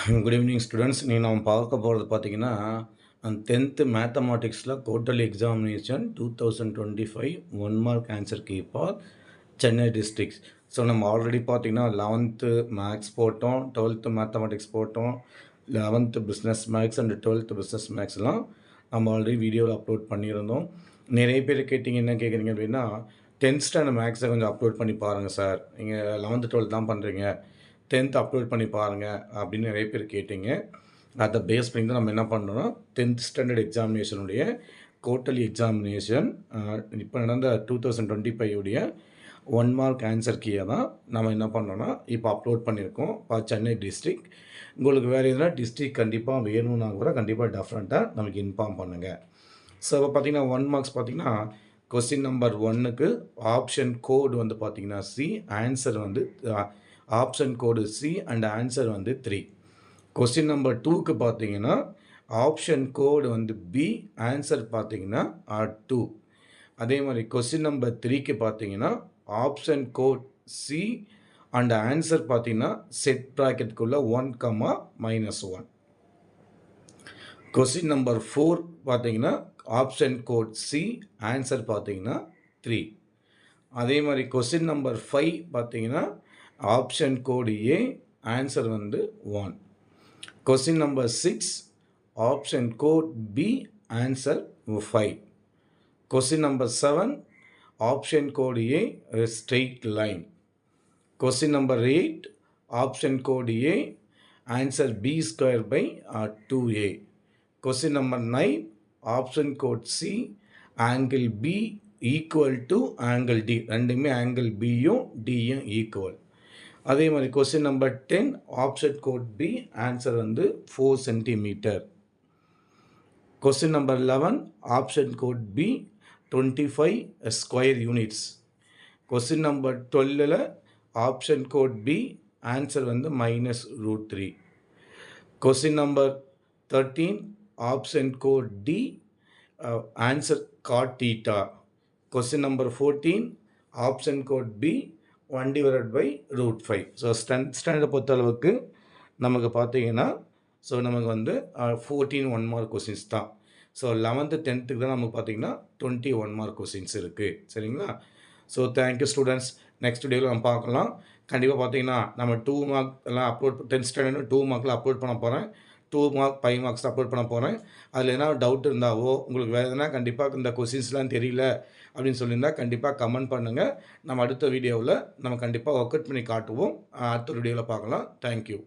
Good evening students. நீ நம்ம பார்க்க போகிறது பார்த்தீங்கன்னா, 10th மேத்தமேட்டிக்ஸில் quarterly examination 2025 1 mark answer key for Chennai districts. So நம்ம ஆல்ரெடி பார்த்தீங்கன்னா 11th மேக்ஸ் போட்டோம், 12th மேத்தமேட்டிக்ஸ் போட்டோம், 11th business maths and 12th business மேக்ஸ்லாம் நம்ம ஆல்ரெடி வீடியோவில் அப்லோட் பண்ணியிருந்தோம். நிறைய பேர் கேட்டிங்க, என்ன கேட்குறீங்க அப்படின்னா, 10th ஸ்டாண்டர்ட் மேக்ஸை கொஞ்சம் அப்லோட் பண்ணி பாருங்கள் சார், நீங்கள் 11th 12th தான் பண்ணுறீங்க, 10th அப்லோட் பண்ணி பாருங்கள் அப்படின்னு நிறைய பேர் கேட்டிங்க. அதை பேஸ் பண்ணி தான் நம்ம என்ன பண்ணுறோம்னா 10th ஸ்டாண்டர்ட் எக்ஸாமினேஷனுடைய குவார்ட்டர்லி எக்ஸாமினேஷன் இப்போ நடந்த 2025 உடைய 1 மார்க் ஆன்சர் கீயை தான் நம்ம என்ன பண்ணோன்னா இப்போ அப்லோட் பண்ணியிருக்கோம் சென்னை டிஸ்ட்ரிக்ட். உங்களுக்கு வேறு எதுனா டிஸ்ட்ரிக்ட் கண்டிப்பாக வேணும்னா கூட கண்டிப்பாக டெஃபரெண்ட்டாக நமக்கு இன்ஃபார்ம் பண்ணுங்கள். ஸோ இப்போ பார்த்திங்கன்னா 1 மார்க்ஸ் பார்த்திங்கன்னா கொஸ்டின் நம்பர் 1க்கு ஆப்ஷன் கோடு வந்து பார்த்திங்கன்னா சி, ஆன்சர் வந்து option code C and answer வந்து 3. கொஸ்டின் நம்பர் 2க்கு பார்த்தீங்கன்னா ஆப்ஷன் கோடு வந்து பி, ஆன்சர் பார்த்தீங்கன்னா 2. அதே மாதிரி கொஸ்டின் நம்பர் 3க்கு பார்த்தீங்கன்னா option code C and answer பார்த்தீங்கன்னா செட் ப்ராக்கெட்டுக்குள்ளே 1,-1. கொஸ்டின் நம்பர் 4 பார்த்தீங்கன்னா ஆப்ஷன் கோட் சி, ஆன்சர் பார்த்தீங்கன்னா 3. அதே மாதிரி கொஸ்டின் நம்பர் 5 பார்த்தீங்கன்னா ஆப்ஷன் கோடு ஏ, ஆன்சர் வந்து 1. Question number 6 option code B, answer 5. Question number 7 option code A, straight line. Question number 8 option code A, answer B square by 2a. Question number 9 option code C, angle B equal to angle D, ரெண்டுமே angle பியும் டியும் equal. அதே மாதிரி question number 10 option code B, answer வந்து 4 centimetre. Question number 11 option code B 25 square units. Question number 12 option code B, answer வந்து -√3. Question number 13 option code D, answer cot theta. Question number 14 option code B 1/√5. So ஸ்டாண்டர்டை பொறுத்தளவுக்கு நமக்கு பார்த்தீங்கன்னா so நமக்கு வந்து 14 1 mark questions தான். So 11th 10th தான் நமக்கு பார்த்தீங்கன்னா 21 மார்க் கொஸ்டின்ஸ் இருக்குது. சரிங்களா? So thank you students. நெக்ஸ்ட் வீடியோவில் நம்ம பார்க்கலாம். கண்டிப்பாக பார்த்தீங்கன்னா நம்ம 2 மார்க் எல்லாம் அப்லோட் 10th ஸ்டாண்டர்ட் 2 மார்க்கில் அப்லோட் பண்ண போகிறேன். 2 மார்க் 5 மார்க்ஸ் அப்லோட் பண்ண போகிறேன். அதில் எதனா டவுட் இருந்தாவோ, உங்களுக்கு வேறு எதனா கண்டிப்பாக இந்த கொஸ்டின்ஸ்லாம் தெரியல அப்படின்னு சொல்லியிருந்தால் கண்டிப்பாக கமெண்ட் பண்ணுங்கள். நம்ம அடுத்த வீடியோவில் நம்ம கண்டிப்பாக ஒர்க் அவுட் பண்ணி காட்டுவோம். அடுத்த வீடியோவில் பார்க்கலாம். தேங்க்யூ.